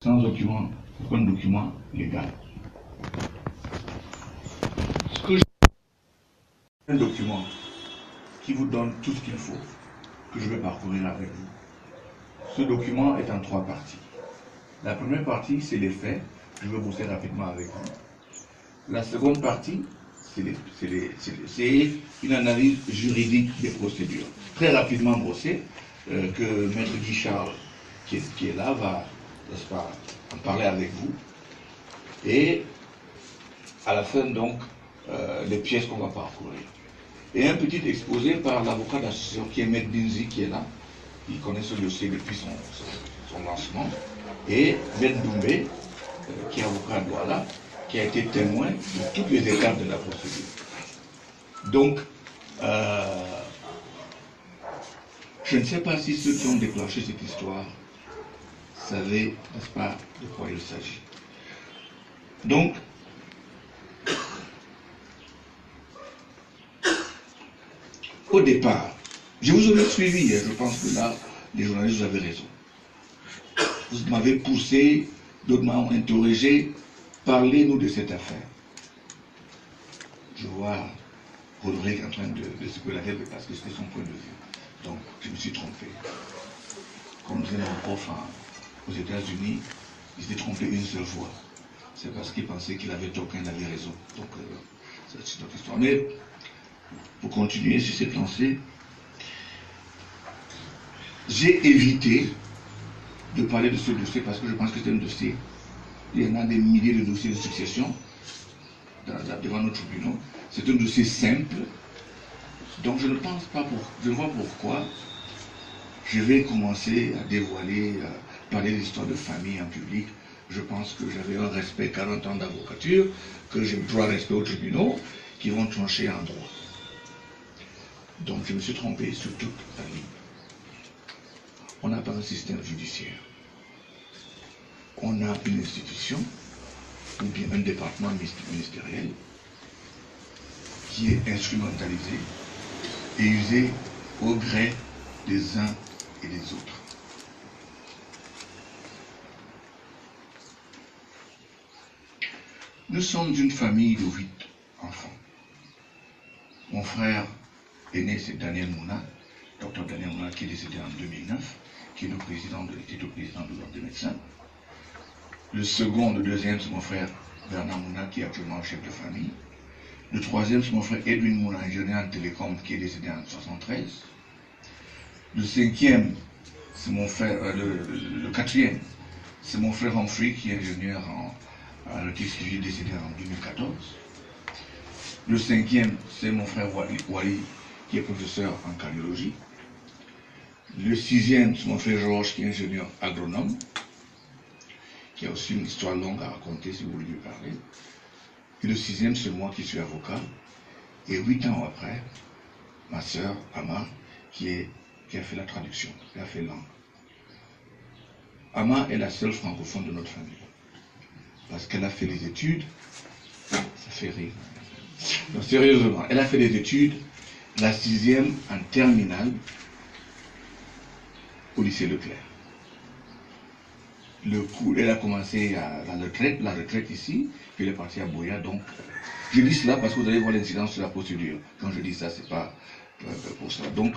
Sans document, c'est un document légal. Ce que j'ai un document qui vous donne tout ce qu'il faut, que je vais parcourir avec vous. Ce document est en 3 parties. La première partie, c'est les faits. Je vais brosser rapidement avec vous. La seconde partie, c'est une analyse juridique des procédures. Très rapidement brossée, que Maître Guy Charles, qui est là, va, n'est-ce pas, en parler avec vous. Et à la fin, donc, les pièces qu'on va parcourir. Et un petit exposé par l'avocat d'association qui est Maître Binzi, qui est là. Il connaît ce dossier depuis son lancement. Et Maître Doumbé, qui est avocat de Douala, qui a été témoin de toutes les étapes de la procédure. Donc, je ne sais pas si ceux qui ont déclenché cette histoire savaient, n'est-ce pas, de quoi il s'agit. Donc, au départ, je vous aurais suivi, et je pense que là, les journalistes, vous avez raison. Vous m'avez poussé, d'autres m'ont interrogé, parlez-nous de cette affaire. Je vois Rodrigue en train de secouer la tête parce que c'était son point de vue. Donc, je me suis trompé. Comme disait mon prof aux États-Unis, il s'était trompé une seule fois. C'est parce qu'il pensait qu'il avait tort quand il avait raison. Donc, c'est notre histoire. Mais, pour continuer sur cette lancée, j'ai évité de parler de ce dossier parce que je pense que c'est un dossier. Il y en a des milliers de dossiers de succession devant nos tribunaux. C'est un dossier simple. Donc je ne pense pas je vois pourquoi je vais commencer à dévoiler, à parler de l'histoire de famille en public. Je pense que j'avais un respect, 40 ans d'avocature, que je dois respect aux tribunaux qui vont trancher en droit. Donc je me suis trompé sur toute la ligne. On n'a pas un système judiciaire. On a une institution, ou bien un département ministériel, qui est instrumentalisé et usé au gré des uns et des autres. Nous sommes une famille de 8 enfants. Mon frère aîné, c'est Daniel Mouna, docteur Daniel Mouna, qui est décédé en 2009, qui est le président de l'Ordre des médecins. Le deuxième, c'est mon frère Bernard Mouna, qui est actuellement chef de famille. Le troisième, c'est mon frère Edwin Mouna, ingénieur en télécom, qui est décédé en 1973. Le cinquième, c'est mon frère, le quatrième, c'est mon frère Humphrey, qui est ingénieur en électricité civile, décédé en 2014. Le cinquième, c'est mon frère Wali, qui est professeur en cardiologie. Le sixième, c'est mon frère Georges, qui est ingénieur agronome, qui a aussi une histoire longue à raconter si vous voulez lui parler. Et le sixième, c'est moi qui suis avocat. Et 8 ans après, ma sœur, Ama, qui a fait la traduction, qui a fait langue. Ama est la seule francophone de notre famille. Parce qu'elle a fait des études, ça fait rire. Non, sérieusement, elle a fait des études, la 6e en terminale, au lycée Leclerc. Elle a commencé à la retraite ici, puis elle est partie à Boya. Donc, je dis cela parce que vous allez voir l'incidence sur la procédure. Quand je dis ça, c'est pas pour ça. Donc,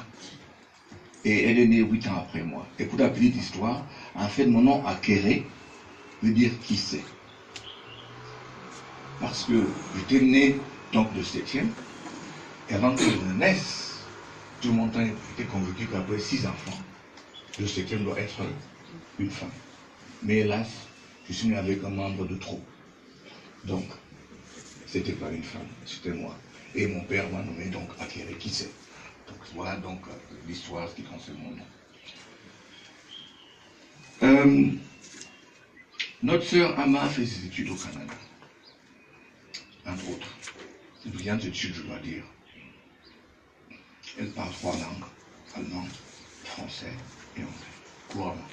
et elle est née 8 ans après moi. Et pour la petite histoire, en fait, mon nom Akere veut dire qui c'est. Parce que j'étais né donc le 7e, et avant que je naisse, tout le monde était convaincu qu'après 6 enfants, le 7e doit être une femme. Mais hélas, je suis né avec un membre de trop. Donc, c'était pas une femme, c'était moi. Et mon père m'a nommé donc Akere, qui c'est. Donc voilà donc l'histoire qui concerne mon nom. Notre sœur Ama fait ses études au Canada, entre autres. De brillantes études, je dois dire. Elle parle 3 langues, allemand, français et anglais, couramment.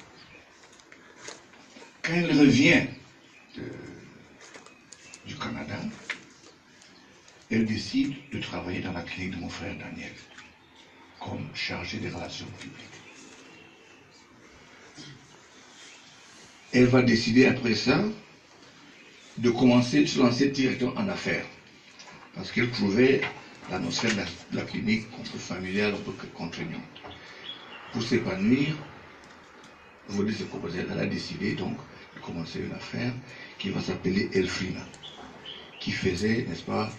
Quand elle revient du Canada, elle décide de travailler dans la clinique de mon frère Daniel, comme chargée des relations publiques. elle va décider après ça de commencer, de se lancer directement en affaires. Parce qu'elle trouvait l'atmosphère de la clinique familiale un peu contraignante. Pour s'épanouir, elle a décidé donc de commencer une affaire qui va s'appeler Elfrina, qui faisait, n'est-ce pas,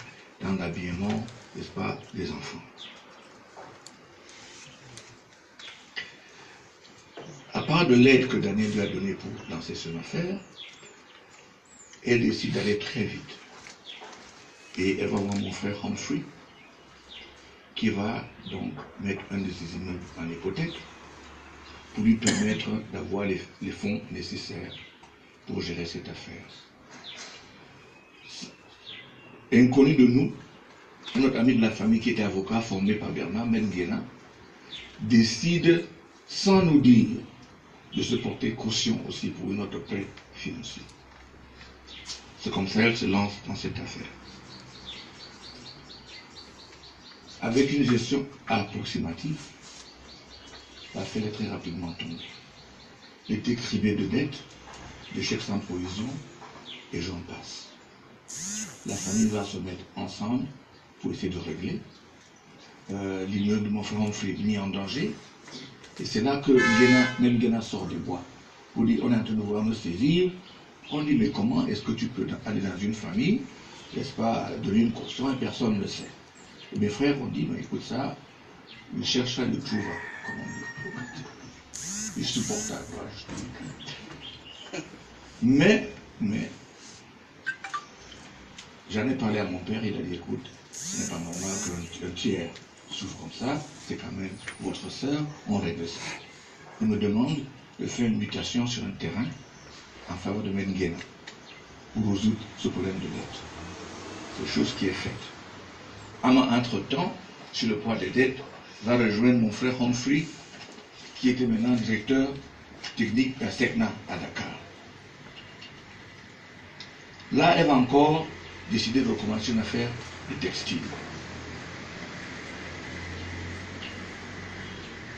dans l'habillement, n'est-ce pas, des enfants. À part de l'aide que Daniel lui a donnée pour lancer son affaire, elle décide d'aller très vite. Et elle va voir mon frère Humphrey, qui va donc mettre un de ses immeubles en hypothèque pour lui permettre d'avoir les fonds nécessaires pour gérer cette affaire. Inconnu de nous, notre ami de la famille qui était avocat formé par Bernard Menguena décide, sans nous dire, de se porter caution aussi pour notre prêt financier. C'est comme ça qu'elle se lance dans cette affaire. Avec une gestion approximative, l'affaire est très rapidement tombée. Elle était criblée de dettes, de chèques sans provision, et j'en passe. La famille va se mettre ensemble pour essayer de régler. L'immeuble de mon frère Humphrey mis en danger. Et c'est là que même Guéna sort du bois. Pour dire, on est en train de vouloir me saisir. On dit, mais comment est-ce que tu peux aller dans une famille, n'est-ce pas, donner une caution et personne ne le sait. Et mes frères ont dit, mais écoute ça, il cherche à le trouver, comme on dit. Insupportable, je te dis. Mais, j'en ai parlé à mon père, il a dit, écoute, ce n'est pas normal qu'un tiers souffre comme ça, c'est quand même votre sœur, on règle ça. Il me demande de faire une mutation sur un terrain en faveur de Menguena pour résoudre ce problème de dette. C'est chose qui est faite. Entre-temps, sur le poids des dettes, va rejoindre mon frère Humphrey, qui était maintenant directeur technique à SECNA à Dakar. Là, elle va encore décider de recommencer une affaire de textile.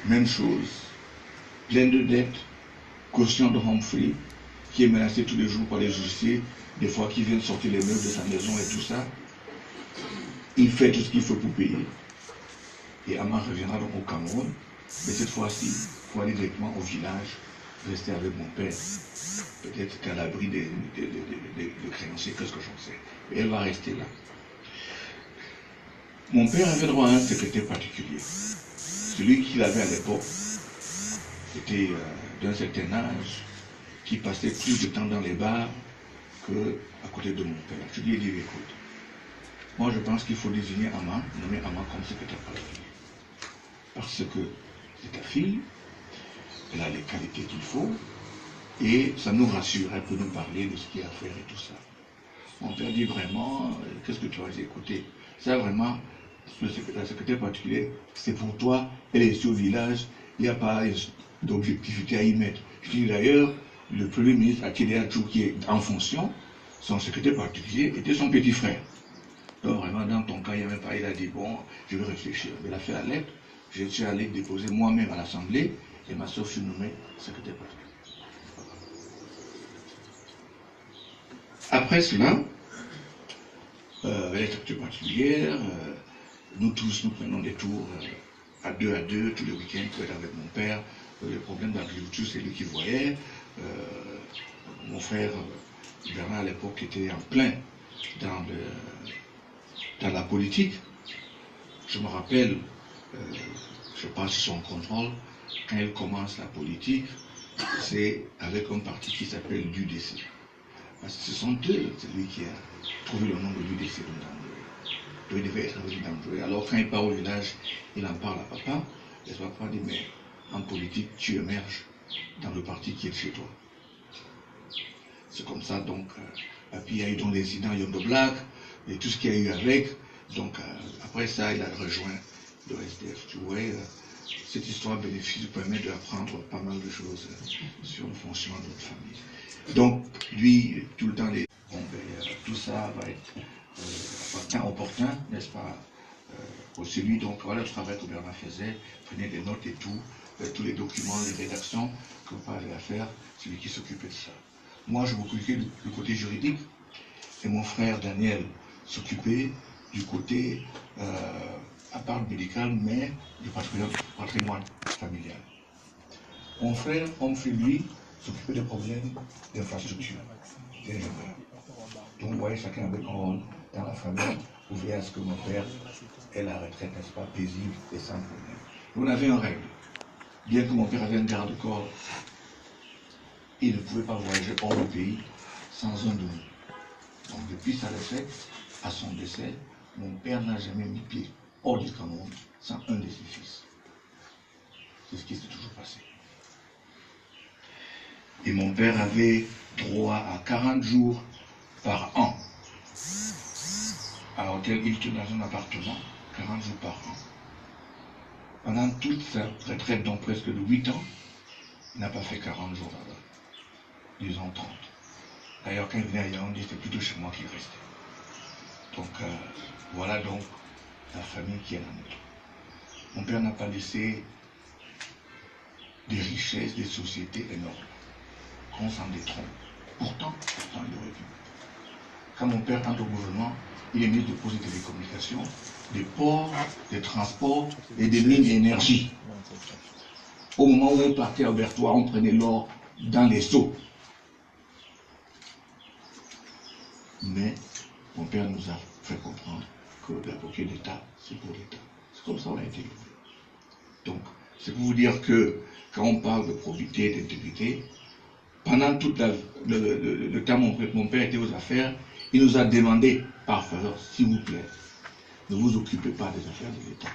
Même chose, plein de dettes, caution de Humphrey, qui est menacé tous les jours par les justiciers, des fois qui viennent sortir les meubles de sa maison et tout ça. Il fait tout ce qu'il faut pour payer. Et Ama reviendra donc au Cameroun, mais cette fois-ci, il faut aller directement au village, rester avec mon père. Peut-être qu'à l'abri des créanciers, qu'est-ce que j'en sais. Et elle va rester là. Mon père avait droit à un secrétaire particulier. Celui qu'il avait à l'époque était d'un certain âge, qui passait plus de temps dans les bars qu'à côté de mon père. Je lui ai dit, écoute, moi je pense qu'il faut désigner Ama, nommer Ama comme secrétaire particulier. Parce que c'est ta fille, elle a les qualités qu'il faut, et ça nous rassure, elle peut nous parler de ce qu'il y a à faire et tout ça. Mon père dit vraiment, qu'est-ce que tu vas écouter? Ça vraiment, la secrétaire particulière, c'est pour toi, elle est ici au village, il n'y a pas d'objectivité à y mettre. Je dis d'ailleurs, le premier ministre Akédé Atchou, qui est en fonction, son secrétaire particulier était son petit frère. Donc vraiment, dans ton cas, il n'y avait pas, il a dit, bon, je vais réfléchir. Il a fait la lettre, je suis allé déposer moi-même à l'Assemblée, et ma soeur fut nommée secrétaire particulier. Après cela, les structures particulières, nous tous, nous prenons des tours à deux, tous les week-ends, pour être avec mon père. Les problèmes d'agriculture, c'est lui qui voyait. Mon frère Bernard, à l'époque, était en plein dans la politique. Je me rappelle, je passe son contrôle, quand il commence la politique, c'est avec un parti qui s'appelle l'UDC. Parce que ce sont eux, c'est lui qui a trouvé le nom de l'UDC de il devait être avec Ndamjoé. Alors quand il part au village, il en parle à papa, et papa dit, mais en politique, tu émerges dans le parti qui est chez toi. C'est comme ça, donc, et puis il y a eu donc l'incident Yondo Black, et tout ce qu'il y a eu avec, donc après ça, il a rejoint le SDF. Tu vois, cette histoire permet d'apprendre pas mal de choses sur le fonctionnement de notre famille. Donc, lui, tout le temps, tout ça va être opportun, n'est-ce pas, pour celui, donc, voilà le travail que Bernard faisait, prenait des notes et tout, tous les documents, les rédactions que vous avez à faire, celui qui s'occupait de ça. Moi, je m'occupais du côté juridique et mon frère Daniel s'occupait du côté, à part médical, mais du patrimoine familial. Mon frère, lui, s'occupait des problèmes d'infrastructure, d'ingénieur. Donc, vous voyez, chacun avait un rôle dans la famille pour veiller à ce que mon père ait la retraite, n'est-ce pas, paisible et sans problème. On avait une règle. Bien que mon père avait un garde-corps, il ne pouvait pas voyager hors du pays sans un de nous. Donc, depuis sa retraite à son décès, mon père n'a jamais mis pied hors du Cameroun sans un de ses fils. C'est ce qui s'est toujours passé. Et mon père avait droit à 40 jours par an à l'hôtel Hilton dans un appartement, 40 jours par an. Pendant toute sa retraite, donc presque de 8 ans, il n'a pas fait 40 jours là-bas, disons 30. D'ailleurs, quand il venait à Yaoundé, c'était plutôt chez moi qu'il restait. Donc, voilà donc la famille qui est la nôtre. Mon père n'a pas laissé des richesses, des sociétés énormes. On s'en détrompe. Pourtant, il aurait pu. Quand mon père entre au gouvernement, il est ministre de Postes et Télécommunications, des ports, des transports et des mines d'énergie. Au moment où on partait à Bertois, on prenait l'or dans les seaux. Mais mon père nous a fait comprendre que la propriété d'État, c'est pour l'État. C'est comme ça qu'on a été élevé. Donc, c'est pour vous dire que quand on parle de probité et d'intégrité, pendant tout le temps où mon père était aux affaires, il nous a demandé, par faveur, s'il vous plaît, ne vous occupez pas des affaires de l'État.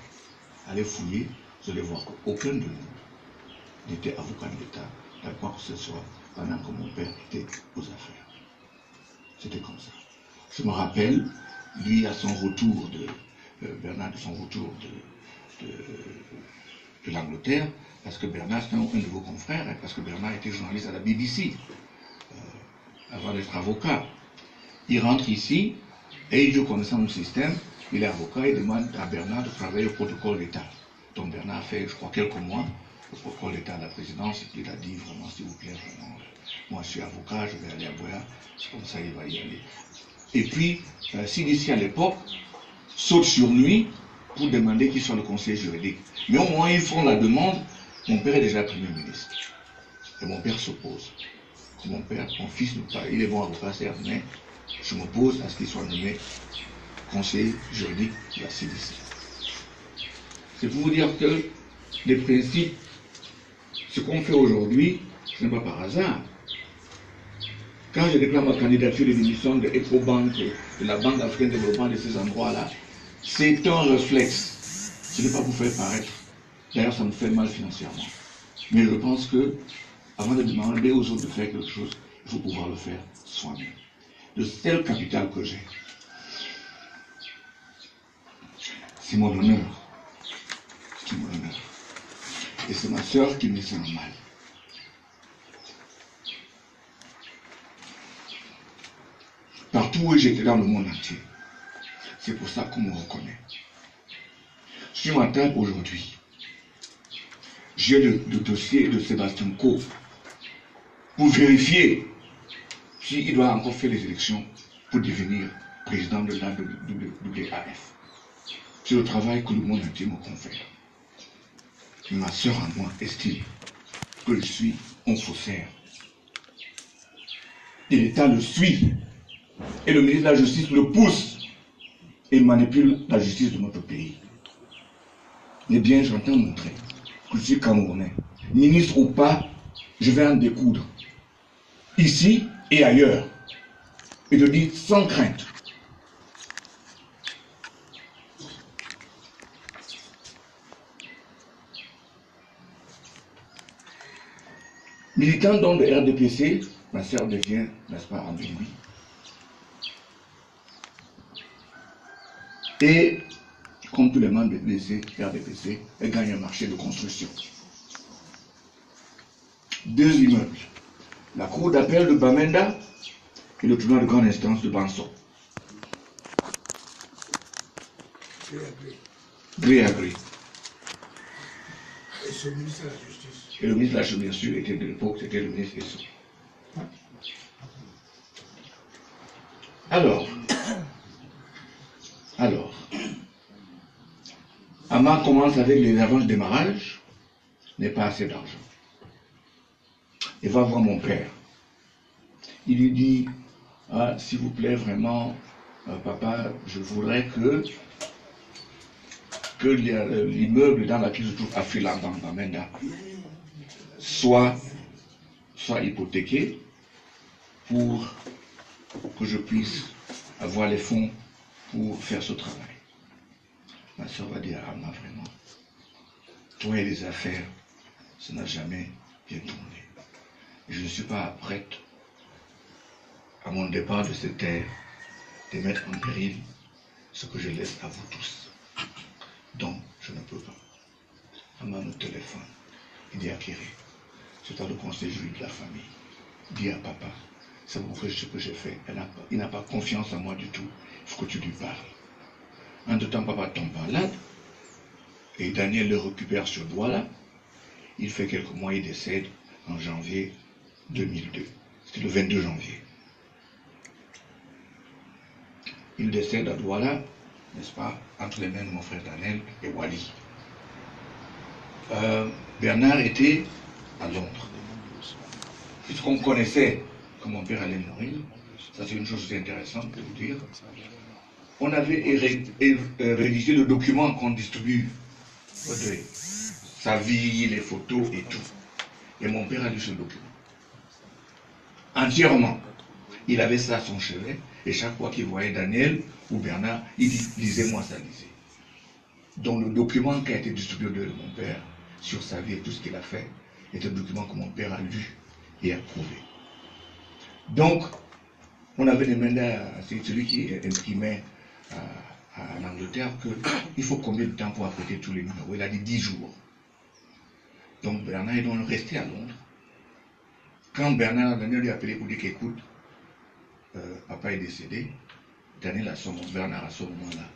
Allez fouiller, vous allez voir qu'aucun de nous n'était avocat de l'État, à quoi que ce soit, pendant que mon père était aux affaires. C'était comme ça. Je me rappelle, lui, à son retour Bernard, de son retour de l'Angleterre, parce que Bernard, c'est un de vos confrères, hein, parce que Bernard était journaliste à la BBC, avant d'être avocat. Il rentre ici, et il joue connaissant mon système, il est avocat, il demande à Bernard de travailler au protocole d'État. Donc Bernard fait, je crois, quelques mois, le protocole d'État à la présidence, et puis il a dit, vraiment, s'il vous plaît, vraiment, moi je suis avocat, je vais aller à Boya, c'est comme ça il va y aller. Et puis, CDC à l'époque saute sur lui pour demander qu'il soit le conseiller juridique. Mais au moins, ils font la demande, mon père est déjà Premier ministre. Et mon père s'oppose. Mon fils, il est bon avocat, certes, mais je m'oppose à ce qu'il soit nommé conseiller juridique de la CDC. C'est pour vous dire que les principes, ce qu'on fait aujourd'hui, ce n'est pas par hasard. Quand je déclare ma candidature de démission de EcoBank, de la Banque africaine de développement, de ces endroits-là, c'est un réflexe. Ce n'est pas pour faire paraître. D'ailleurs, ça me fait mal financièrement. Mais je pense que, avant de demander aux autres de faire quelque chose, il faut pouvoir le faire soi-même. Le seul capital que j'ai, c'est mon honneur. C'est mon honneur. Et c'est ma soeur qui me sent mal. Partout où j'étais dans le monde entier, c'est pour ça qu'on me reconnaît. Sur ma table aujourd'hui, j'ai le dossier de Sébastien Coe pour vérifier s'il doit encore faire les élections pour devenir président de l'AWAF. C'est le travail que le monde entier me confère. Ma soeur en moi estime que je suis un faussaire. Et l'État le suit. Et le ministre de la Justice le pousse et manipule la justice de notre pays. Eh bien, j'entends montrer que je suis Camerounais. Ministre ou pas, je vais en découdre. Ici et ailleurs. Et de dire sans crainte. Militant donc de RDPC, ma soeur devient, n'est-ce pas, en 2008. Et, comme tous les membres de RDPC, elle gagne un marché de construction. 2 immeubles. La cour d'appel de Bamenda et le tribunal de grande instance de Banso. Gré à gré. Et ce ministre de la Justice. Et le ministre de la Justice, bien sûr, était de l'époque, c'était le ministre Esso. Alors, Ama commence avec les avances de démarrage, n'est pas assez d'argent. Il va voir mon père. Il lui dit, ah, s'il vous plaît, vraiment, papa, je voudrais que l'immeuble dans lequel je trouve à Philandamenda soit hypothéqué pour que je puisse avoir les fonds pour faire ce travail. Ma soeur va dire, Ama, vraiment, toi et les affaires, ça n'a jamais bien tourné. Je ne suis pas prête, à mon départ de cette terre, de mettre en péril ce que je laisse à vous tous. Donc, je ne peux pas. Ama me téléphone. Il dit à Kéré, c'est à le conseil juridique de la famille. Il dit à papa, c'est pour ce que j'ai fait. Il n'a pas confiance en moi du tout. Il faut que tu lui parles. Entre-temps, papa tombe malade. Et Daniel le récupère sur Douala. Il fait quelques mois, il décède en janvier 2002. C'était le 22 janvier. Il décède à Douala, n'est-ce pas, entre les mains de mon frère Daniel et Wally. Bernard était à Londres. Puisqu'on connaissait que mon père allait mourir, ça c'est une chose intéressante de vous dire, on avait rédigé le document qu'on distribue de sa vie, les photos et tout. Et mon père a lu ce document. Entièrement. Il avait ça à son chevet, et chaque fois qu'il voyait Daniel ou Bernard, il dit, lisez-moi ça, lisez. Donc le document qui a été distribué de mon père sur sa vie et tout ce qu'il a fait, est un document que mon père a lu et approuvé. Donc, on avait demandé à celui qui imprimait en Angleterre qu'il faut combien de temps pour apprêter tous les numéros. Il a dit 10 jours. Donc Bernard est donc resté à Londres. Quand Daniel lui a appelé pour dire qu'écoute, papa est décédé, Bernard à ce moment-là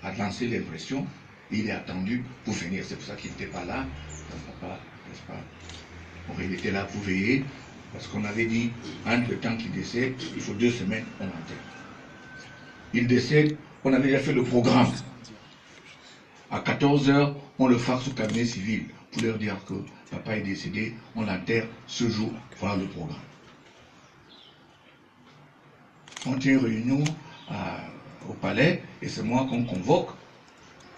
a lancé l'impression, il est attendu pour venir. C'est pour ça qu'il n'était pas là. Donc papa, n'est-ce pas, il était là pour veiller, parce qu'on avait dit, entre le temps qu'il décède, il faut 2 semaines, on enterre. Il décède, on avait déjà fait le programme. À 14 h, on le faxe au cabinet civil pour leur dire que papa est décédé, on l'enterre ce jour, voilà le programme. On tient une réunion au palais et c'est moi qu'on convoque.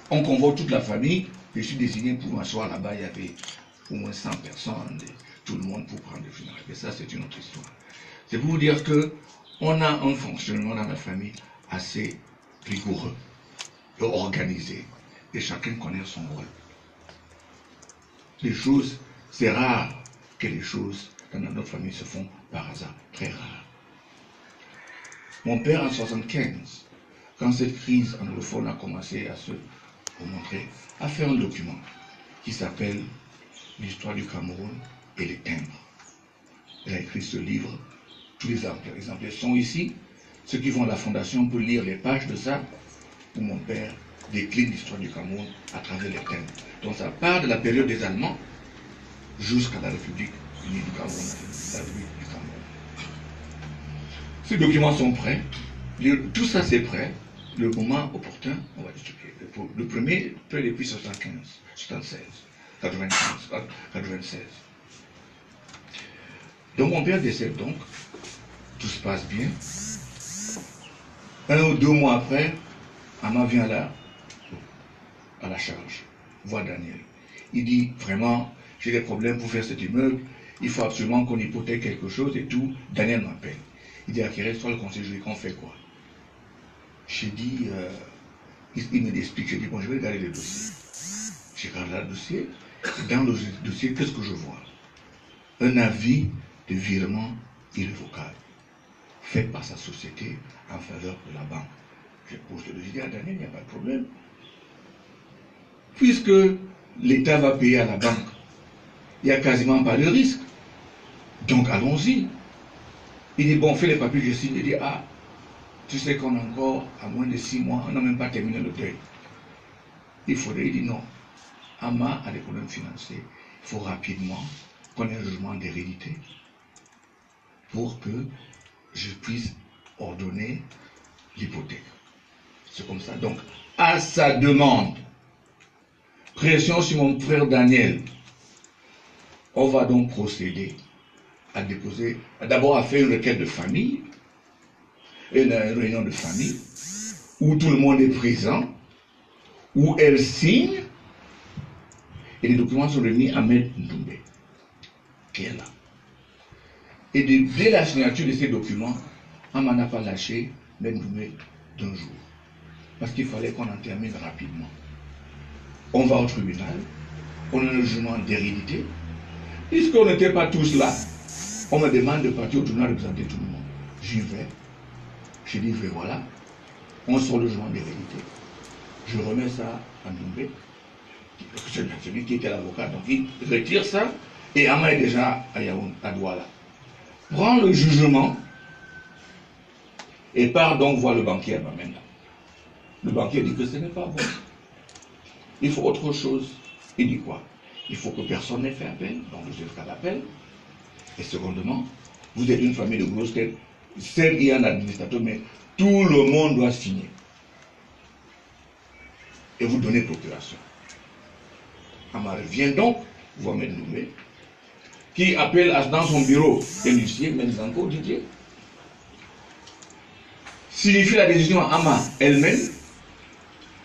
On convoque toute la famille. Je suis désigné pour m'asseoir là-bas. Il y avait au moins 100 personnes, tout le monde pour prendre le funérailles. Et ça, c'est une autre histoire. C'est pour vous dire qu'on a un fonctionnement dans la famille assez rigoureux et organisé. Et chacun connaît son rôle. Les choses, c'est rare que les choses dans notre famille se font par hasard. Très rare. Mon père, en 1975, quand cette crise anglophone a commencé à se remontrer, a fait un document qui s'appelle L'histoire du Cameroun et les timbres. Il a écrit ce livre. Tous les exemplaires sont ici. Ceux qui vont à la fondation peuvent lire les pages de ça, où mon père décline l'histoire du Cameroun à travers les timbres. Donc ça part de la période des Allemands jusqu'à la République unie du Cameroun, la République du Cameroun. Ces documents sont prêts. Tout ça c'est prêt. Le moment opportun, on va distribuer. Le premier peut depuis 75, 76, 95, 96. Donc mon père décède donc. Tout se passe bien. 1 ou 2 mois après, Ama vient là, à la charge, voir Daniel. Il dit, vraiment, j'ai des problèmes pour faire cet immeuble, il faut absolument qu'on hypothèque quelque chose et tout. Daniel m'appelle. Il dit à Kéré, soit le conseil juridique, on fait quoi? J'ai dit, il me explique, j'ai dit, bon, je vais regarder le dossier. J'ai regardé le dossier, et dans le dossier, qu'est-ce que je vois? Un avis de virement irrévocable, fait par sa société en faveur de la banque. Je pose le dossier à Daniel, il n'y a pas de problème. Puisque l'État va payer à la banque, il n'y a quasiment pas de risque. Donc allons-y. Il dit, bon, fais les papiers, je signe. Il dit, ah, tu sais qu'on a encore à moins de 6 mois, on n'a même pas terminé le deuil. Il dit non. Ama a des problèmes financiers. Il faut rapidement qu'on ait un jugement d'hérédité pour que je puisse ordonner l'hypothèque. C'est comme ça. Donc, à sa demande, pression sur mon frère Daniel, on va donc procéder à déposer, d'abord à faire une requête de famille, une réunion de famille, où tout le monde est présent, où elle signe, et les documents sont remis à Maître Ndoumbe, qui est là. Et dès la signature de ces documents, Ama n'a pas lâché Maître Ndoumbe d'un jour, parce qu'il fallait qu'on en termine rapidement. On va au tribunal, on a un jugement d'hérédité. Puisqu'on n'était pas tous là, on me demande de partir au tribunal représenter tout le monde. J'y vais. Je dis, voilà, on sort le jugement d'hérédité. Je remets ça à Ndoumbe, celui qui était l'avocat, donc il retire ça, et Ama est déjà à Douala. Prend le jugement et part donc voir le banquier à Bamenda. Le banquier dit que ce n'est pas bon. Il faut autre chose. Il dit quoi? Il faut que personne n'ait fait appel, donc le juge d'appel. Et secondement, vous êtes une famille de grosses têtes, certes il y a un administrateur, mais tout le monde doit signer. Et vous donnez procuration. Ama vient donc voir Maître Ndoumbe, qui appelle dans son bureau un huissier, Menzanko Didier, signifie la décision à Ama elle-même.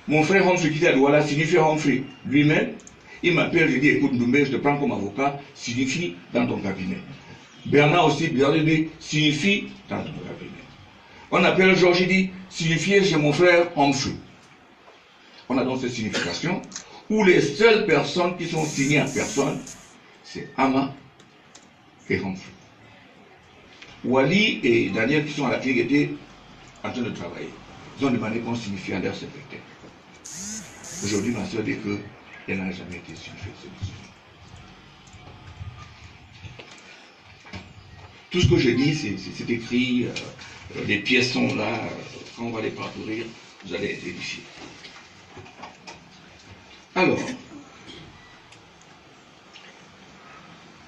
Mon frère Humphrey qui était à Douala signifie à Humphrey lui-même. Il m'appelle, je dis, écoute Ndoumbe, je te prends comme avocat, signifie dans ton cabinet. Bernard aussi, Bernard dit, signifie dans ton cabinet. On appelle Georges, il dit, signifier chez mon frère Humphrey. On a donc cette signification, où les seules personnes qui sont signées à personne, c'est Ama et Humphrey. Wally et Daniel qui sont à la clinique étaient en train de travailler. Ils ont demandé qu'on signifie à leur secrétaire. Aujourd'hui, ma soeur dit qu'elle n'a jamais été signifiée. Tout ce que je dis, c'est écrit, les pièces sont là, quand on va les parcourir, vous allez être édifiés. Alors,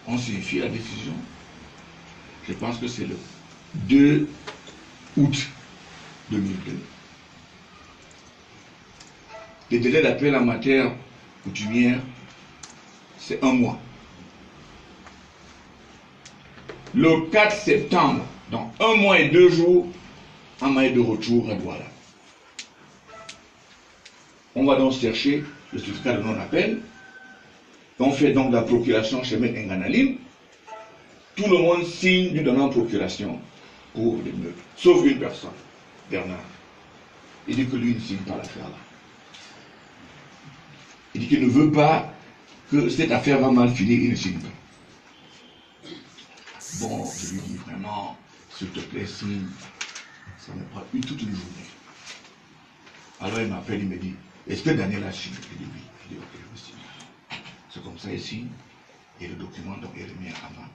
on signifie la décision. Je pense que c'est le 2 août 2002. Le délai d'appel en matière coutumière, c'est 1 mois. Le 4 septembre, dans 1 mois et 2 jours, Ama est de retour à Douala. On va donc chercher le certificat de non-appel. On fait donc la procuration chez Maître Nganalim. Tout le monde signe lui donnant procuration pour les meubles, sauf une personne, Bernard. Il dit que lui ne signe pas l'affaire là. Il dit qu'il ne veut pas que cette affaire va mal finir, il ne signe pas. Bon, je lui dis vraiment, s'il te plaît, signe. Ça me prend toute une journée. Alors il m'appelle, il me dit, est-ce que Daniel a signé? Je dis oui. Je dis ok, je vais signer. C'est comme ça, il signe. Et le document donc est remis à Ama.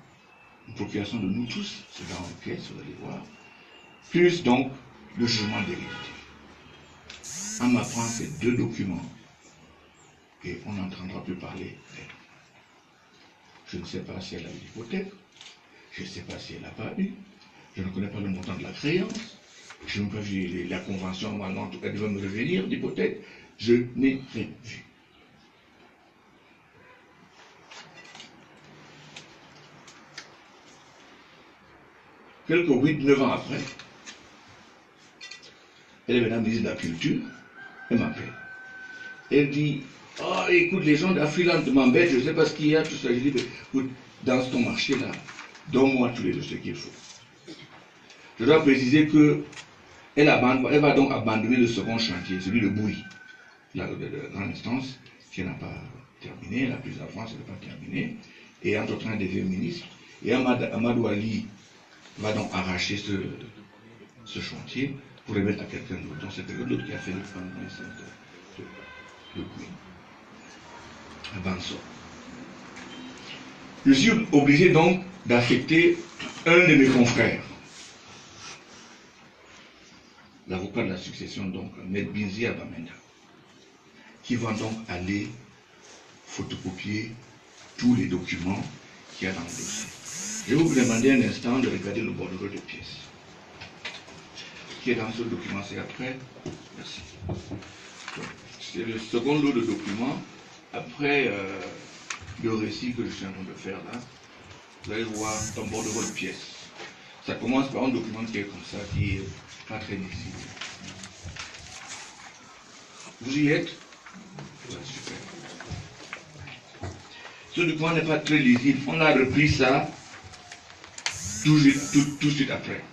Une procuration de nous tous, c'est dans les pièces, vous allez voir. Plus donc le jugement d'hérédité. Ama prend ces 2 documents et on n'entendra plus parler d'elle. Je ne sais pas si elle a eu l'hypothèque, je ne sais pas si elle n'a pas eu, je ne connais pas le montant de la créance, je n'ai pas vu la convention, normalement, elle devait me revenir d'hypothèque, je n'ai rien vu. Quelques 8-9 ans après, elle est maintenant ministre de la Culture, elle m'appelle. Elle dit, oh, écoute, les gens d'Afriland m'embêtent, je ne sais pas ce qu'il y a, tout ça. Je dis, écoute, dans ton marché-là, donne-moi tous les dossiers qu'il faut. Je dois préciser qu'elle va donc abandonner le second chantier, celui de Bouy, la grande instance, qui n'a pas terminé, la plus avancée n'a pas terminé, et entre-temps, elle devient ministre. Et Amadou Ali va donc arracher ce chantier pour remettre à quelqu'un d'autre. Donc c'est quelqu'un d'autre qui a fait le plan de Bouy. Avançons. Je suis obligé donc d'affecter un de mes confrères, l'avocat de la succession, donc Maître Binzi Abamenda, qui va donc aller photocopier tous les documents qu'il y a dans le dossier. Je vais vous demander un instant de regarder le bordereau de pièces. qui est dans ce document, c'est après. Merci. C'est le second lot de documents, après le récit que je suis en train de faire là. Vous allez voir dans bord de votre pièce. Ça commence par un document qui est comme ça, qui est pas très lisible. Vous y êtes? Ouais, super. Ce document n'est pas très lisible. On a repris ça tout de suite après.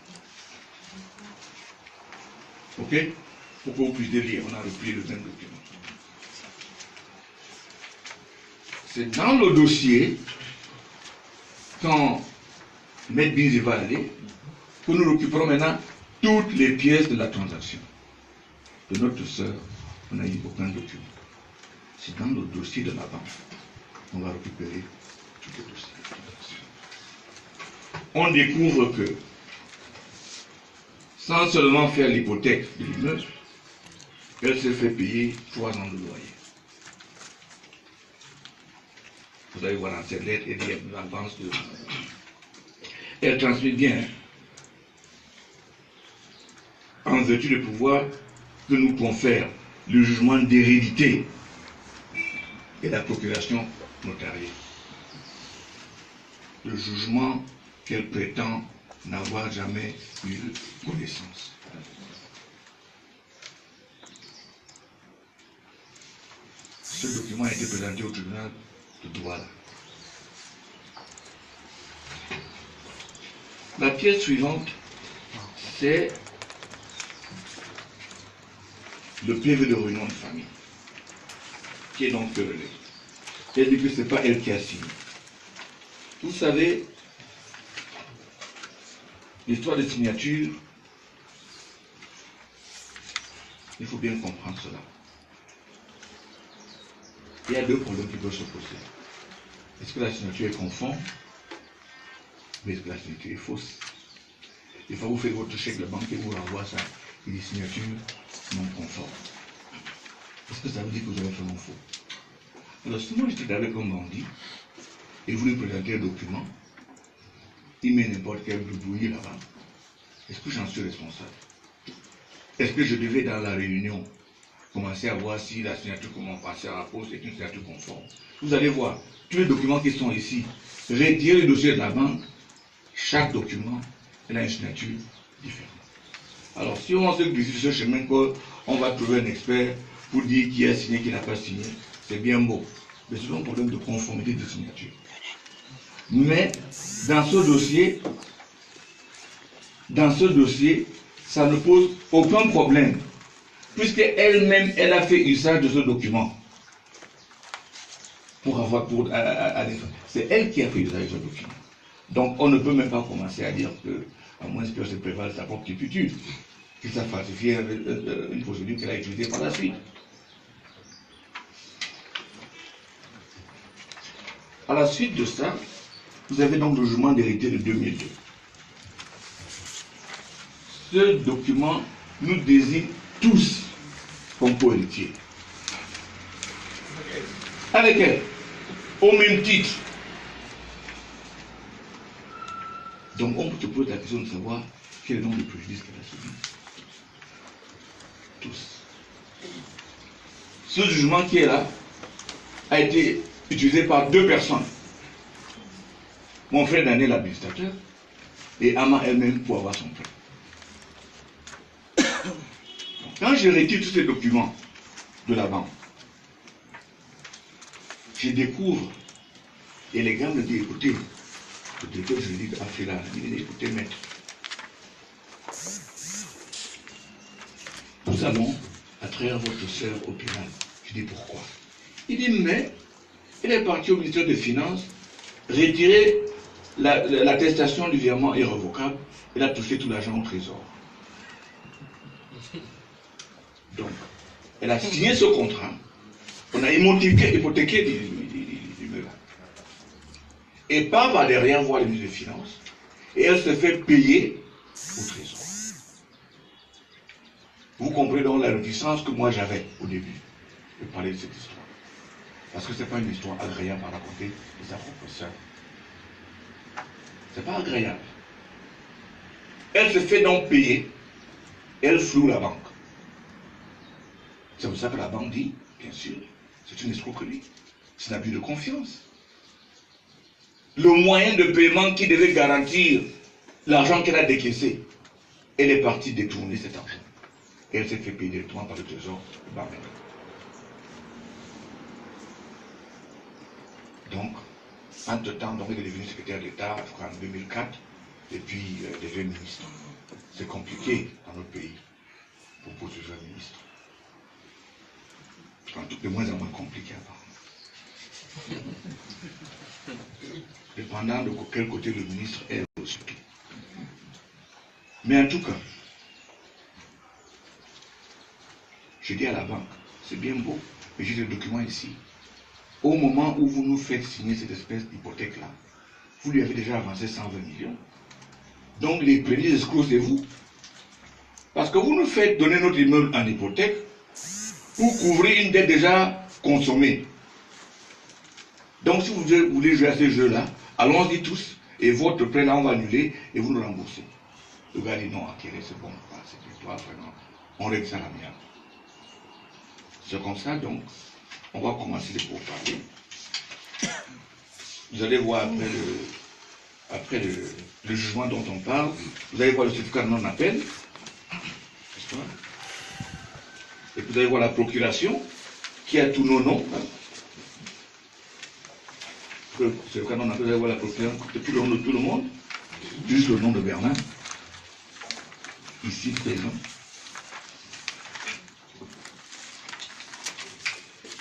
Ok? Pour que vous puissiez lire, on a repris le même document. C'est dans le dossier, quand Maître Binzi va aller, que nous récupérons maintenant toutes les pièces de la transaction. De notre sœur, on n'a eu aucun document. C'est dans le dossier de la banque qu'on va récupérer tous les dossiers de transaction. On découvre que, sans seulement faire l'hypothèque de l'immeuble, elle s'est fait payer 3 ans de loyer. Vous allez voir dans cette lettre, il y a une avance de... Elle transmet bien, en vertu du pouvoir que nous confère le jugement d'hérédité et la procuration notariée. Le jugement qu'elle prétend n'avoir jamais eu connaissance. Ce document a été présenté au tribunal de Douala. La pièce suivante, c'est le PV de réunion de famille, qui est donc querellé. Elle dit que ce n'est pas elle qui a signé. Vous savez, l'histoire de signature, il faut bien comprendre cela. Il y a 2 problèmes qui peuvent se poser. Est-ce que la signature est conforme? Mais est-ce que la signature est fausse? Des fois, vous faites votre chèque, la banque et vous renvoie ça. Il dit signature non conforme. Est-ce que ça veut dire que vous avez fait un faux? Alors, si moi j'étais avec un bandit et vous lui présentez un document, il met n'importe quel brouillé là-bas, est-ce que j'en suis responsable? Est-ce que je devais, dans la réunion, commencer à voir si la signature, comment passer à la poste est une signature conforme? Vous allez voir, tous les documents qui sont ici, retirez le dossier de la banque, chaque document a une signature différente. Alors, si on se glisse sur ce chemin qu'on va trouver un expert pour dire qui a signé, qui n'a pas signé, c'est bien beau. Mais c'est un problème de conformité de signature. Mais dans ce dossier, ça ne pose aucun problème, puisque elle-même, elle a fait usage de ce document pour avoir c'est elle qui a fait usage de ce document. Donc on ne peut même pas commencer à dire que, à moins que se prévale sa propre turpitude, qu'il s'est falsifié une procédure qu'elle a utilisée par la suite. À la suite de ça, vous avez donc le jugement d'héritier de 2002. Ce document nous désigne tous comme co-héritiers. Avec elle, au même titre. Donc on peut se poser la question de savoir quel est le nombre de préjudices qu'elle a subi. Tous. Ce jugement qui est là a été utilisé par 2 personnes. Mon frère Daniel, l'administrateur, et Ama elle-même pour avoir son prêt. Quand je retire tous ces documents de la banque, je découvre, et les gars me disent, écoutez, le directeur juridique a fait là, il dit, écoutez, maître, nous allons attraire votre soeur au pénal. Je dis, pourquoi? Il dit, mais il est parti au ministère des Finances, retirer l'attestation du virement irrévocable, il a touché tout l'argent au trésor. Donc, elle a signé ce contrat, on a hypothéqué l'immeuble. Et part par derrière voir le ministre des Finances, et elle se fait payer au trésor. Vous comprenez donc la réticence que moi j'avais au début de parler de cette histoire. Parce que ce n'est pas une histoire agréable à raconter de sa propre sœur. Ce n'est pas agréable. Elle se fait donc payer elle floue la banque. C'est pour ça que la banque dit, bien sûr, c'est une escroquerie. C'est un abus de confiance. Le moyen de paiement qui devait garantir l'argent qu'elle a décaissé, elle est partie détourner cet argent. Et elle s'est fait payer directement par le trésor de Bamenda. Donc, entre-temps, donc, elle est devenue secrétaire d'État en 2004, et puis elle est devenue ministre. C'est compliqué dans notre pays pour poser un ministre. En tout de moins en moins compliqué apparemment. Dépendant de quel côté le ministre est aussi. Mais en tout cas, je dis à la banque, c'est bien beau, mais j'ai des documents ici. Au moment où vous nous faites signer cette espèce d'hypothèque-là, vous lui avez déjà avancé 120 millions. Donc les premiers escrocs, c'est vous. Parce que vous nous faites donner notre immeuble en hypothèque pour couvrir une dette déjà consommée. Donc si vous voulez jouer à ce jeu-là, allons-y tous, et votre prêt là, on va annuler, et vous nous remboursez. Le gars dit non, acquérir, c'est bon, c'est toi, vraiment. On règle ça à l'amiable. C'est comme ça, donc, on va commencer les pourparlers. Vous allez voir après le jugement dont on parle, vous allez voir le certificat de non-appel, n'est-ce pas? Et vous allez voir la procuration, qui a tous nos noms. Le certificat de non-appel, vous allez voir la procuration, tout le nom de tout le monde, juste le nom de Bernard, ici présent.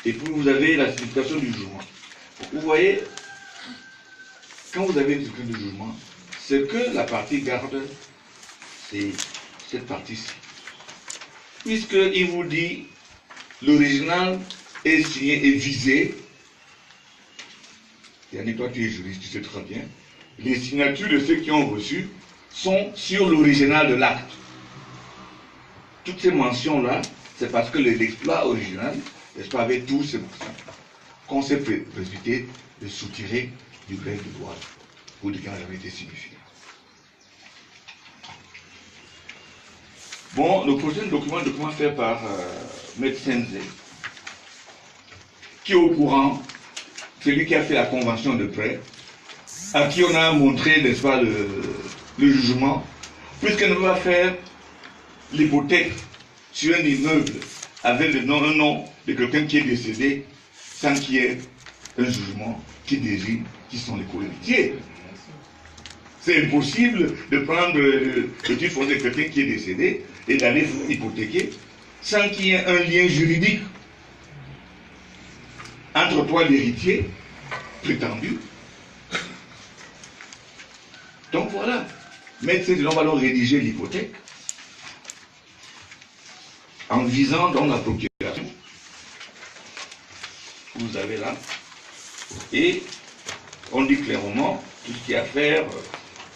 Et puis vous avez la certification du jugement. Vous voyez, quand vous avez une certification du jugement, c'est que la partie garde, c'est cette partie-ci. Puisqu'il vous dit, l'original est signé et visé, et toi tu es juriste, tu sais très bien, les signatures de ceux qui ont reçu sont sur l'original de l'acte. Toutes ces mentions-là, c'est parce que l'exploit original, n'est-ce pas, avec tous ces mentions, qu'on s'est précipité de soutirer du greffe de droit pour dire qu'il n'a jamais été signifié. Bon, le prochain document fait par Maître Senze, qui est au courant, celui qui a fait la convention de prêt, à qui on a montré, n'est-ce pas, le jugement, puisqu'elle ne va faire l'hypothèque sur un immeuble avec un nom de quelqu'un qui est décédé, sans qu'il y ait un jugement qui désigne qui sont les co-héritiers. C'est impossible de prendre le titre foncier de quelqu'un qui est décédé et d'aller hypothéquer sans qu'il y ait un lien juridique entre toi, l'héritier prétendu. Donc voilà. Mais on va alors rédiger l'hypothèque en visant dans la procuration. Vous avez là. Et on dit clairement tout ce qu'il y a à faire.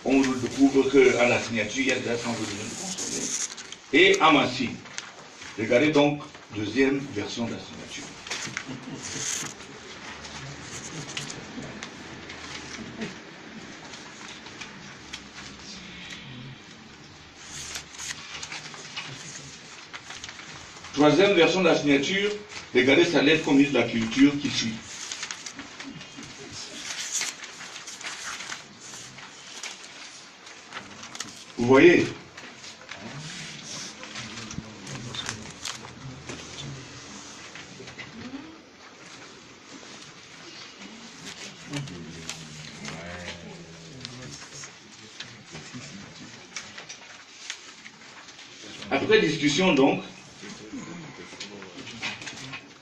On découvre qu'à la signature, il y a déjà 100 millions de consommés. Et à ma signe. Regardez donc, deuxième version de la signature. Troisième version de la signature, regardez sa lettre comme ministre de la Culture qui suit. Vous voyez? Après discussion donc,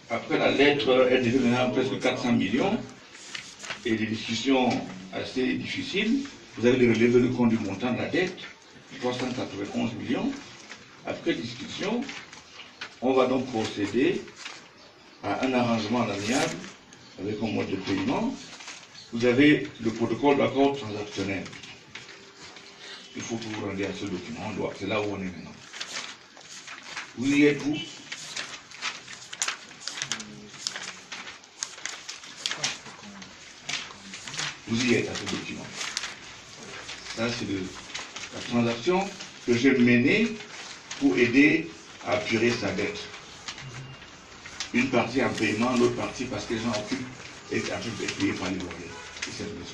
après la lettre, elle devait maintenant presque 400 millions, et des discussions assez difficiles. Vous avez relevé le compte du montant de la dette, 391 millions. Après discussion, on va donc procéder à un arrangement amiable avec un mode de paiement. Vous avez le protocole d'accord transactionnel. Il faut que vous rendiez à ce document. C'est là où on est maintenant. Vous y êtes-vous? Vous y êtes à ce document. Ça, c'est la transaction que j'ai menée pour aider à apurer sa dette. Une partie en paiement, l'autre partie parce que les gens occupent et en train d'être payés par les loyers de cette maison.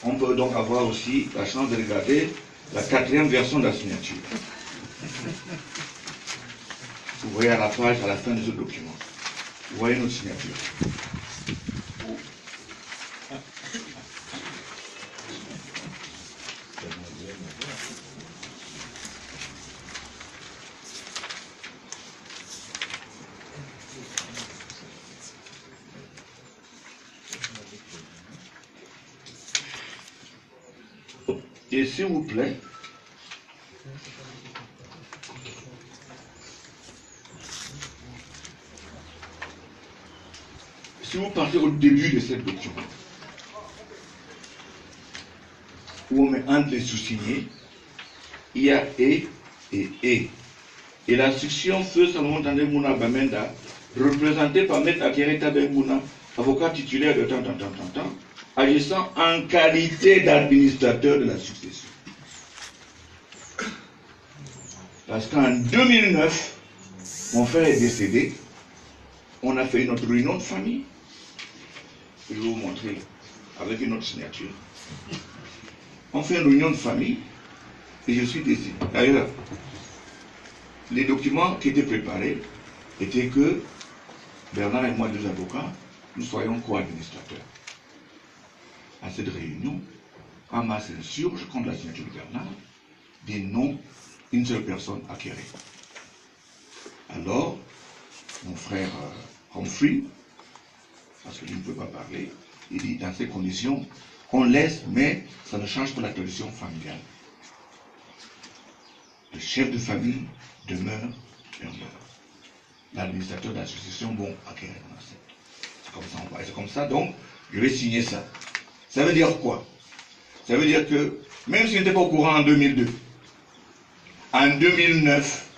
On peut donc avoir aussi la chance de regarder la 4e version de la signature. Vous voyez à la page, à la fin de ce document. Vous voyez notre signature. Et s'il vous plaît, si vous partez au début de ce document, où on met entre les sous-signés, il y a et. Et l'instruction feu Salomon Tande Mouna Bamenda, représentée par M. Akereta Bengouna, avocat titulaire de tant, agissant en qualité d'administrateur de la succession. Parce qu'en 2009, mon frère est décédé, on a fait une autre réunion de famille. Je vais vous montrer avec une autre signature. On fait une réunion de famille et je suis décédé. D'ailleurs, les documents qui étaient préparés étaient que Bernard et moi, deux avocats, nous soyons co-administrateurs. À cette réunion, à ma censure, je compte la signature de Bernard, des noms, une seule personne acquérée. Alors, mon frère Humphrey, parce que lui ne peut pas parler, il dit dans ces conditions, on laisse, mais ça ne change pas la tradition familiale. Le chef de famille demeure Bernard. L'administrateur de l'association, bon, acquérir, on accepte. C'est comme ça, on va. C'est comme ça, donc, je vais signer ça. Ça veut dire quoi? Ça veut dire que, même s'il n'était pas au courant en 2002, en 2009,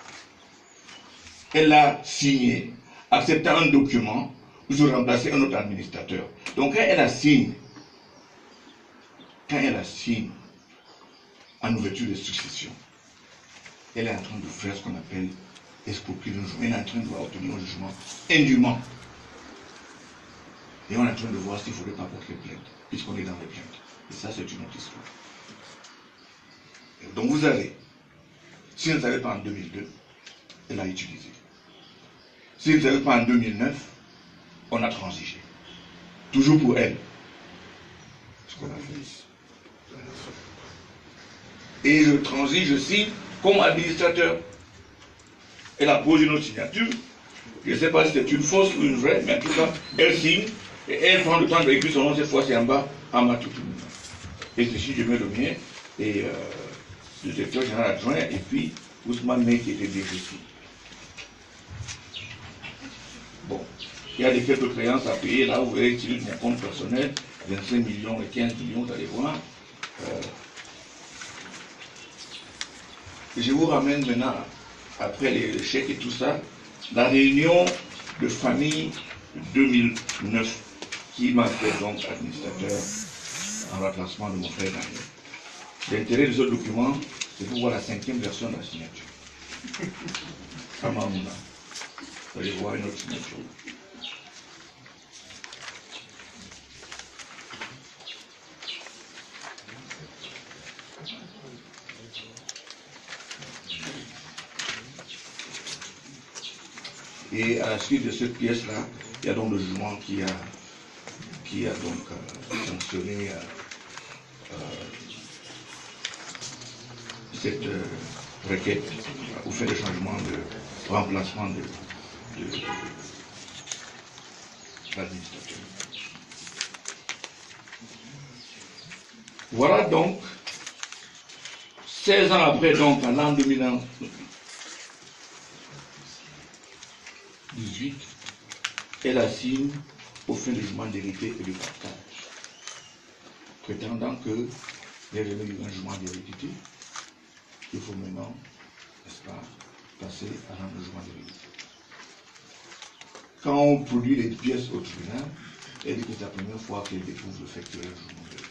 elle a signé, acceptant un document où je remplaçais un autre administrateur. Donc quand elle a signé en ouverture de succession, elle est en train de faire ce qu'on appelle escroquerie d'un jugement. Elle est en train de vouloir obtenir un jugement indûment. Et on est en train de voir s'il ne faudrait pas porter plainte, puisqu'on est dans les plaintes. Et ça, c'est une autre histoire. Et donc vous avez, si elle ne savait pas en 2002, elle a utilisé. Si elle ne savait pas en 2009, on a transigé. Toujours pour elle. Ce qu'on a fait. Et je transige, je signe comme administrateur. Elle a posé une autre signature. Je ne sais pas si c'est une fausse ou une vraie, mais en tout cas, elle signe. Et elle prend le temps d'écrire son nom, cette fois c'est en bas, Amatoutou. Et ceci, je mets le mien. Et le directeur général adjoint, et puis Ousmane Mey qui était DGC. Bon, il y a des quelques créances à payer. Là, vous verrez utiliser mon compte personnel, 25 millions et 15 millions, vous allez voir. Je vous ramène maintenant, après les chèques et tout ça, la réunion de famille 2009 qui m'a fait donc administrateur en remplacement de mon frère Daniel. L'intérêt de ce document, c'est pour voir la 5e version de la signature. Amamouna. Vous allez voir une autre signature. Et à la suite de cette pièce-là, il y a donc le jugement qui a donc sanctionné cette requête ou fait le changement de remplacement de l'administrateur. Voilà donc, 16 ans après, donc en l'an 2018, elle assigne au fin du jugement d'hérité et du partage, prétendant que il y a jamais eu un jugement d'hérédité. Il faut maintenant, n'est-ce pas, passer à un jugement d'hérédité. Quand on produit les pièces au tribunal, elle dit que c'est la première fois qu'elle découvre le fait qu'il y a un jugement d'hérédité,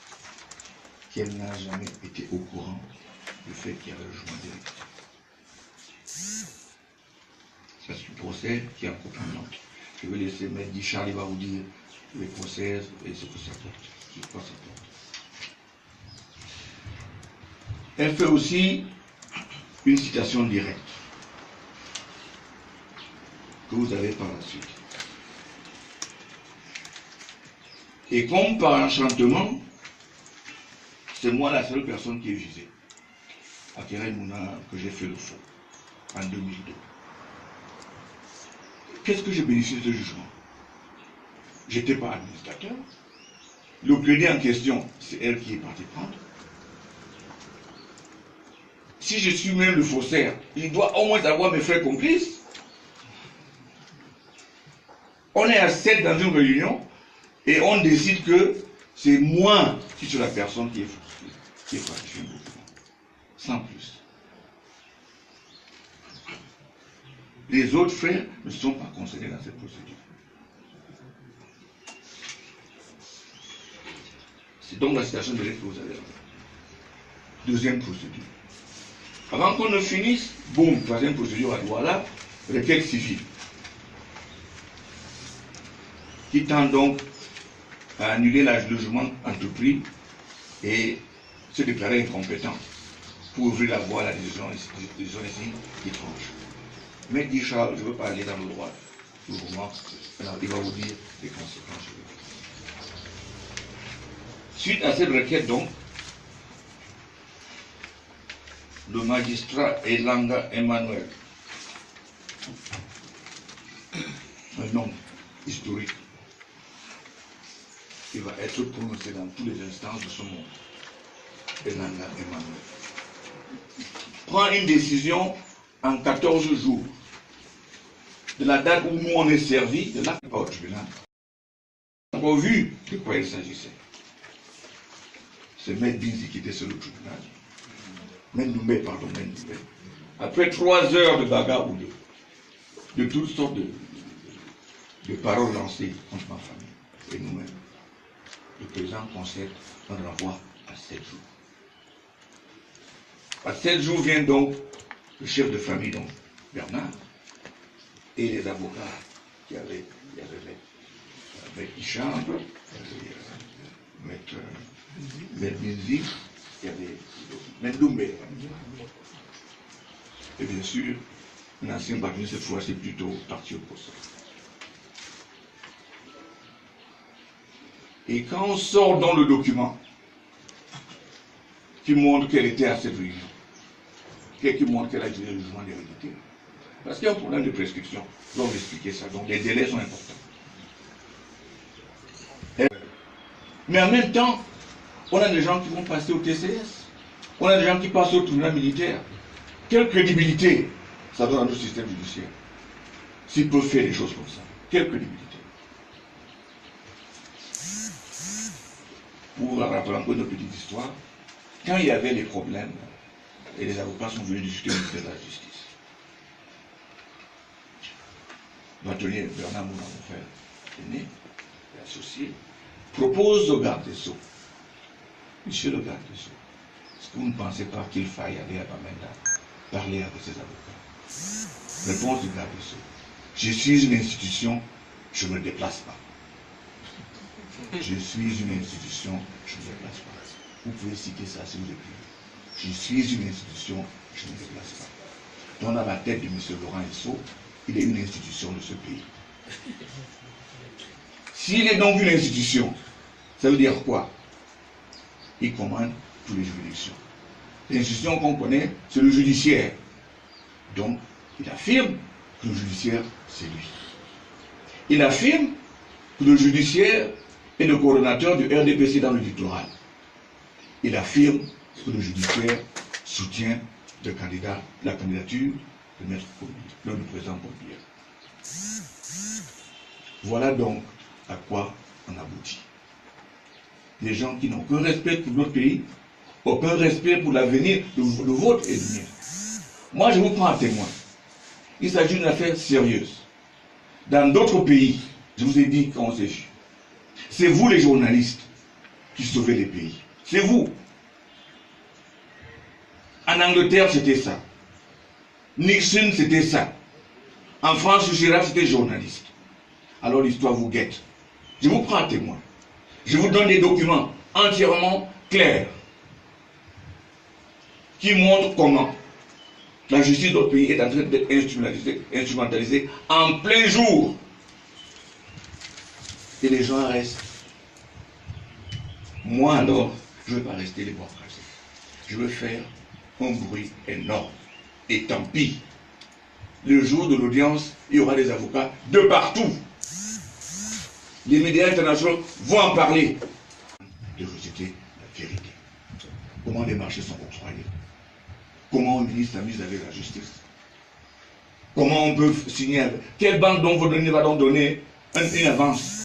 qu'elle n'a jamais été au courant fait qu'il y a le jugement direct. Parce que le procès qui est en complément. Je vais laisser Maître Charles, il va vous dire les procès et ce que ça porte, ce que ça porte. Elle fait aussi une citation directe que vous avez par la suite. Et comme par enchantement, c'est moi la seule personne qui est visée. À Kéré Mouna, que j'ai fait le faux en 2002. Qu'est-ce que j'ai bénéficié de ce jugement? J'étais pas administrateur. Le plaider en question, c'est elle qui est partie prendre. Si je suis même le faussaire, il doit au moins avoir mes frères complices. On est à 7 dans une réunion et on décide que c'est moi qui suis la personne qui est falsifiée un document. Sans plus. Les autres frères ne sont pas concernés dans cette procédure. C'est donc la citation de l'aide que vous avez là. Deuxième procédure. Avant qu'on ne finisse, boum, troisième procédure à Douala, requête civile. Qui tend donc à annuler le jugement entrepris et se déclarer incompétent pour ouvrir la voie à la décision ici qui tranche. Mais dit Charles, je ne veux pas aller dans le droit. Alors, il va vous dire les conséquences. Suite à cette requête, donc, le magistrat Elanga Emmanuel, un nom historique, qui va être prononcé dans toutes les instances de ce monde, Elanga Emmanuel, prend une décision en 14 jours de la date où nous on est servi, de l'acte au tribunal. On n'a pas vu de quoi il s'agissait. C'est Maître Binzi qui était sur le tribunal. Mendoumbe. Après 3 heures de bagarre ou de toutes sortes de paroles lancées contre ma famille et nous-mêmes, le président concède un renvoi à 7 jours. À 7 jours vient donc le chef de famille, donc Bernard, et les avocats il y avait Maître Hicham, Maître Binzi, il y avait Mendoumbe. Et bien sûr, un ancien bâtonnier, cette fois, c'est plutôt parti au procès. Et quand on sort dans le document qui montre qu'elle était à cette réunion, qui montre qu'elle a tiré le jugement d'hérédité, parce qu'il y a un problème de prescription, on va expliquer ça, donc les délais sont importants. Mais en même temps, on a des gens qui vont passer au TCS, on a des gens qui passent au tribunal militaire. Quelle crédibilité ça donne à notre système judiciaire s'ils peuvent faire des choses comme ça? Quelle crédibilité? Pour rappeler un peu notre petite histoire, quand il y avait les problèmes, et les avocats sont venus discuter au ministère de la Justice, bâtonnier Bernard Mouna, mon frère aîné, associé, propose au garde des Sceaux, monsieur le garde des Sceaux, est-ce que vous ne pensez pas qu'il faille aller à Bamenda parler avec ses avocats? Réponse du garde des Sceaux, je suis une institution, je ne me déplace pas. Je suis une institution, je ne me déplace pas. Vous pouvez citer ça si vous le plaît. Je suis une institution, je ne me déplace pas. Donc, à la tête de M. Laurent Esso, il est une institution de ce pays. S'il est donc une institution, ça veut dire quoi? Il commande toutes les juridictions. L'institution qu'on connaît, c'est le judiciaire. Donc, il affirme que le judiciaire, c'est lui. Il affirme que le judiciaire est le coordonnateur du RDPC dans le littoral. Il affirme que le judiciaire soutient la candidature de Maître Pompier, le président Pompier. Voilà donc à quoi on aboutit. Des gens qui n'ont aucun respect pour notre pays, aucun respect pour l'avenir de votre et du mien. Moi, je vous prends à témoin. Il s'agit d'une affaire sérieuse. Dans d'autres pays, je vous ai dit quand on s'est vu, c'est vous les journalistes qui sauvez les pays. C'est vous. En Angleterre, c'était ça. Nixon, c'était ça. En France, Chirac, c'était journaliste. Alors l'histoire vous guette. Je vous prends à témoin. Je vous donne des documents entièrement clairs qui montrent comment la justice de notre pays est en train d'être instrumentalisée en plein jour. Et les gens restent. Moi alors, je ne veux pas rester les bras croisés. Je veux faire un bruit énorme. Et tant pis. Le jour de l'audience, il y aura des avocats de partout. Les médias internationaux vont en parler. De rejeter la vérité. Comment les marchés sont octroyés. Comment un ministre s'amuse avec la justice. Comment on peut signer avec... Quelle banque donc va donc donner une avance.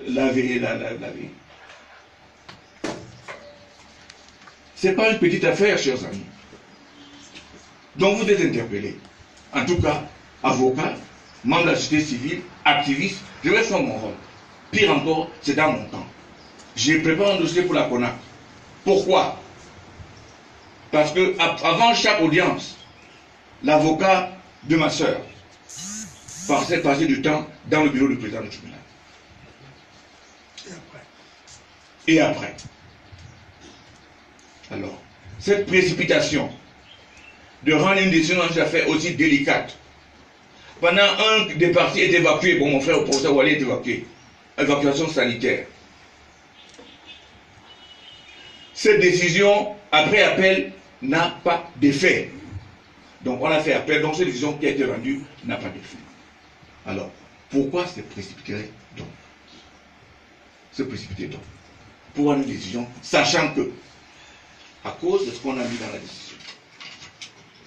Laver. C'est pas une petite affaire, chers amis. Donc vous êtes interpellés. En tout cas, avocat, membre de la société civile, activiste, je vais faire mon rôle. Pire encore, c'est dans mon temps. J'ai préparé un dossier pour la CONAC. Pourquoi? Parce que avant chaque audience, l'avocat de ma soeur passait du temps dans le bureau du président du tribunal. Et après. Alors, cette précipitation de rendre une décision dans une affaire aussi délicate, pendant un des parties est évacué, bon mon frère le professeur Wally est évacué, évacuation sanitaire. Cette décision, après appel, n'a pas d'effet. Donc on a fait appel, donc cette décision qui a été rendue n'a pas d'effet. Alors, pourquoi se précipiter donc? Se précipiter donc pour prendre une décision, sachant que, à cause de ce qu'on a mis dans la décision,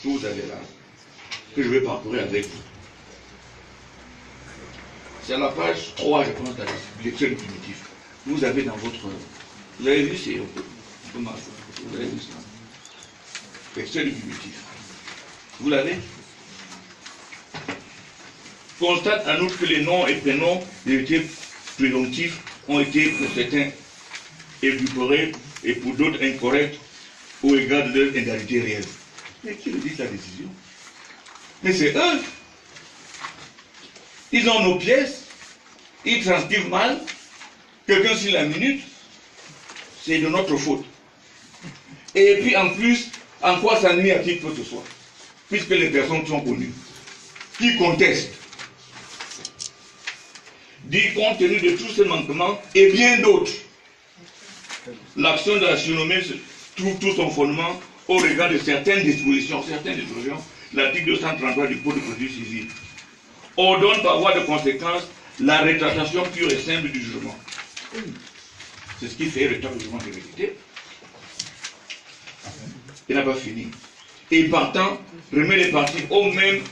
que vous avez là, que je vais parcourir avec vous, c'est à la page 3, je pense, de l'extrait du primitif. Vous avez dans votre... Vous avez vu, c'est un peu mal. Vous avez vu ça. L'extrait du primitif. Vous l'avez? Constate en outre que les noms et prénoms des héritiers présomptifs ont été pour certains édulcorés et pour d'autres incorrects au égard de leur égalité réelle. Mais qui le dit la décision? Mais c'est eux. Ils ont nos pièces, ils transcrivent mal, quelqu'un sur la minute, c'est de notre faute. Et puis en plus, en quoi ça nuit à qui que ce soit, puisque les personnes sont connues, qui contestent, dit compte tenu de tous ces manquements et bien d'autres, l'action de la surnommée trouve tout son fondement au regard de certaines dispositions, l'article 233 du Code de procédure civile ordonne par voie de conséquence la rétractation pure et simple du jugement. C'est ce qui fait rétablir le jugement de vérité. Il n'a pas fini. Et partant, remet les parties au même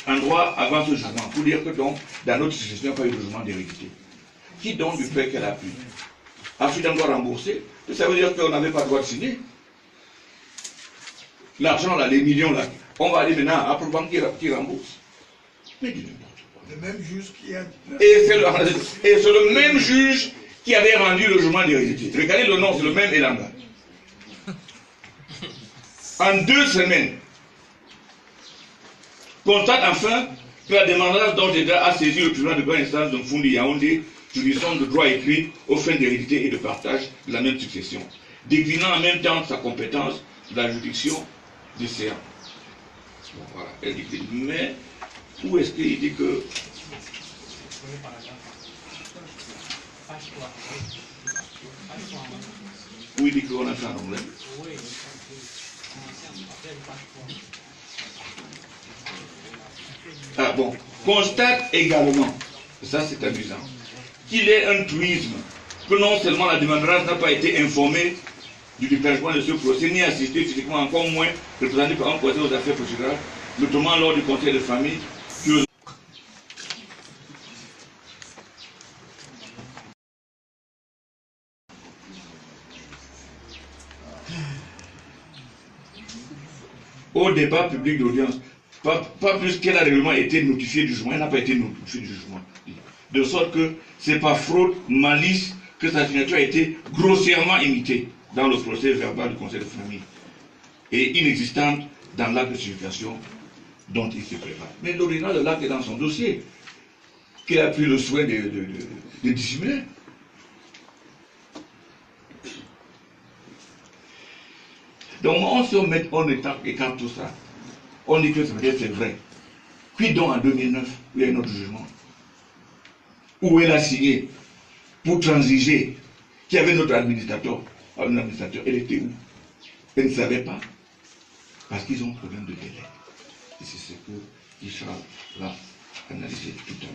endroit avant ce jugement. Pour dire que donc, dans notre situation, il n'y a pas eu de jugement d'hérédité. Qui donc du fait qu'elle a pu Afrique doit rembourser, ça veut dire qu'on n'avait pas le droit de signer. L'argent là, les millions là, on va aller maintenant à la banque qui rembourse. Mais du n'importe quoi. Le même juge qui a... Et c'est le même juge qui avait rendu le jugement d'hérédité. Regardez le nom, c'est le même Elanga. En 2 semaines, constate enfin que la demandante d'ordre d'État a saisi le tribunal de grande instance de Mfundi Yaoundé, juridiction de droit écrit aux fins d'hérédité et de partage de la même succession, déclinant en même temps sa compétence de la juridiction du CA. Bon, voilà, elle décline. Mais où est-ce qu'il dit que... Où il dit qu'on a fait un anglais? Ah bon, constate également, ça c'est amusant, qu'il est un truisme, que non seulement la demandante n'a pas été informée du déclenchement de ce procès, ni assisté physiquement, encore moins représenté par un conseil aux affaires procédurales, notamment lors du conseil de famille, que... Au débat public d'audience, pas plus qu'elle a réellement été notifiée du jugement, elle n'a pas été notifiée du jugement. De sorte que ce n'est pas fraude, malice, que sa signature a été grossièrement imitée. dans le procès verbal du conseil de famille et inexistante dans l'acte de certification dont il se prépare. Mais l'original de l'acte est dans son dossier, qu'il a pris le soin de dissimuler. Donc on écarte tout ça. On dit que c'est vrai. Puis donc en 2009, il y a un autre jugement, où elle a signé pour transiger, qu'il y avait notre administrateur, elle était où? Elle ne savait pas, parce qu'ils ont un problème de délai. Et c'est ce que Richard l'a analysé tout à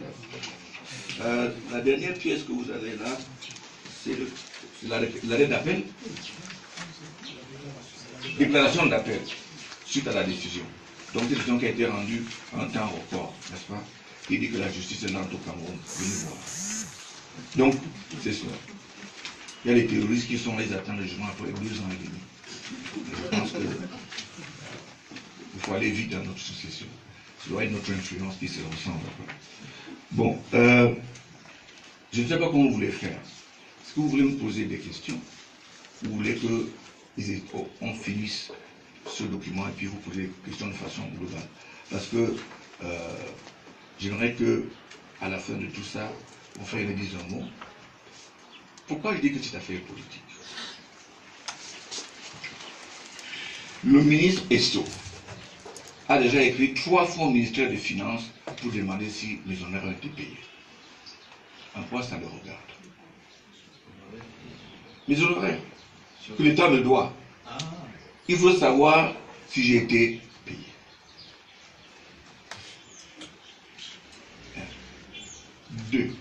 l'heure. La dernière pièce que vous avez là, c'est l'arrêt d'appel. Déclaration d'appel suite à la décision. Donc, cette décision qui a été rendue en temps record, n'est-ce pas? Il dit que la justice est lente au Cameroun. Venez voir. Donc, c'est cela. Il y a les terroristes qui sont là, ils attendent le jugement après 2 ans et demi. Je pense qu'il faut aller vite dans notre succession. Ça doit être notre influence qui se ressemble. Bon, je ne sais pas comment vous voulez faire. Est-ce que vous voulez me poser des questions? Vous voulez qu'on finisse ce document et puis vous posez des questions de façon globale? Parce que j'aimerais que, à la fin de tout ça, mon frère me dise un mot. Pourquoi je dis que cette affaire est politique? Le ministre Esso a déjà écrit 3 fois au ministère des Finances pour demander si les honoraires ont été payés. En quoi ça le regarde? Les honoraires que l'État me doit. Il faut savoir si j'ai été payé. 2.